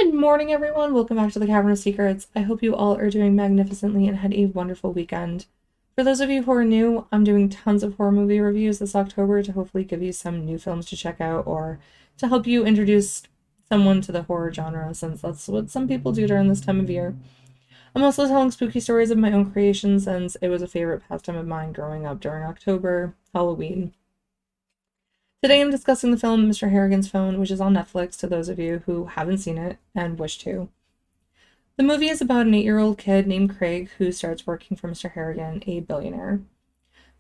Good morning, everyone. Welcome back to the Cavern of Secrets. I hope you all are doing magnificently and had a wonderful weekend. For those of you who are new, I'm doing tons of horror movie reviews this October to hopefully give you some new films to check out or to help you introduce someone to the horror genre, since that's what some people do during this time of year. I'm also telling spooky stories of my own creation since it was a favorite pastime of mine growing up during October, Halloween. Today I'm discussing the film Mr. Harrigan's Phone, which is on Netflix to those of you who haven't seen it and wish to. The movie is about an 8-year-old kid named Craig who starts working for Mr. Harrigan, a billionaire.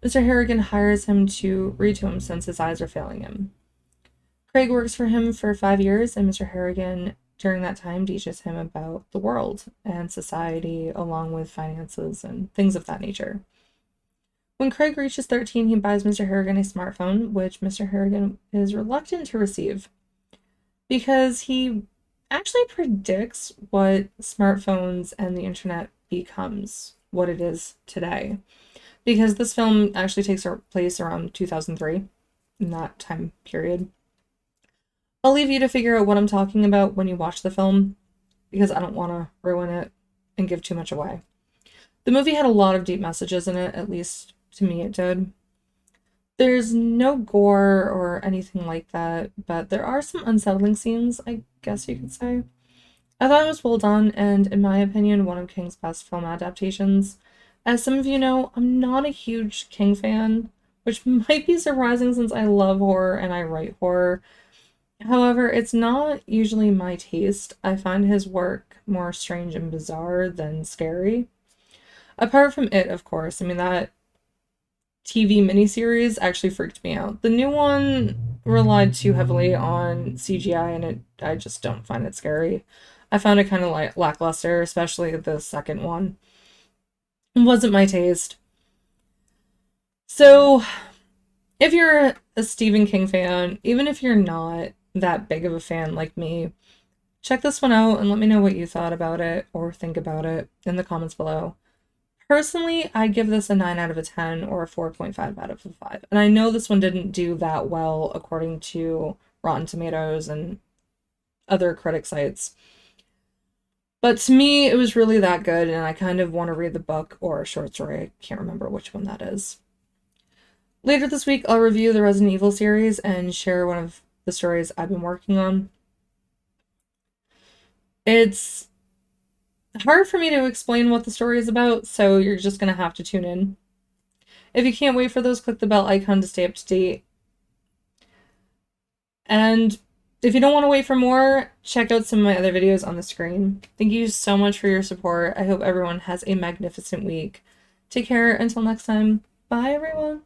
Mr. Harrigan hires him to read to him since his eyes are failing him. Craig works for him for 5 years, and Mr. Harrigan, during that time, teaches him about the world and society, along with finances and things of that nature. When Craig reaches 13, he buys Mr. Harrigan a smartphone, which Mr. Harrigan is reluctant to receive because he actually predicts what smartphones and the internet becomes, what it is today. Because this film actually takes place around 2003, in that time period. I'll leave you to figure out what I'm talking about when you watch the film, because I don't want to ruin it and give too much away. The movie had a lot of deep messages in it, at least to me it did. There's no gore or anything like that, but there are some unsettling scenes, I guess you could say. I thought it was well done, and in my opinion, one of King's best film adaptations. As some of you know, I'm not a huge King fan, which might be surprising since I love horror and I write horror. However, it's not usually my taste. I find his work more strange and bizarre than scary. Apart from it, of course. I mean, that TV miniseries actually freaked me out. The new one relied too heavily on CGI, and I just don't find it scary. I found it kind of like lackluster, especially the second one. It wasn't my taste. So, if you're a Stephen King fan, even if you're not that big of a fan like me, check this one out and let me know what you thought about it or think about it in the comments below. Personally, I give this a 9 out of a 10 or a 4.5 out of a 5. And I know this one didn't do that well according to Rotten Tomatoes and other critic sites. But to me, it was really that good, and I kind of want to read the book or a short story. I can't remember which one that is. Later this week, I'll review the Resident Evil series and share one of the stories I've been working on. It's hard for me to explain what the story is about, so you're just going to have to tune in. If you can't wait for those, click the bell icon to stay up to date. And if you don't want to wait for more, check out some of my other videos on the screen. Thank you so much for your support. I hope everyone has a magnificent week. Take care until next time. Bye, everyone.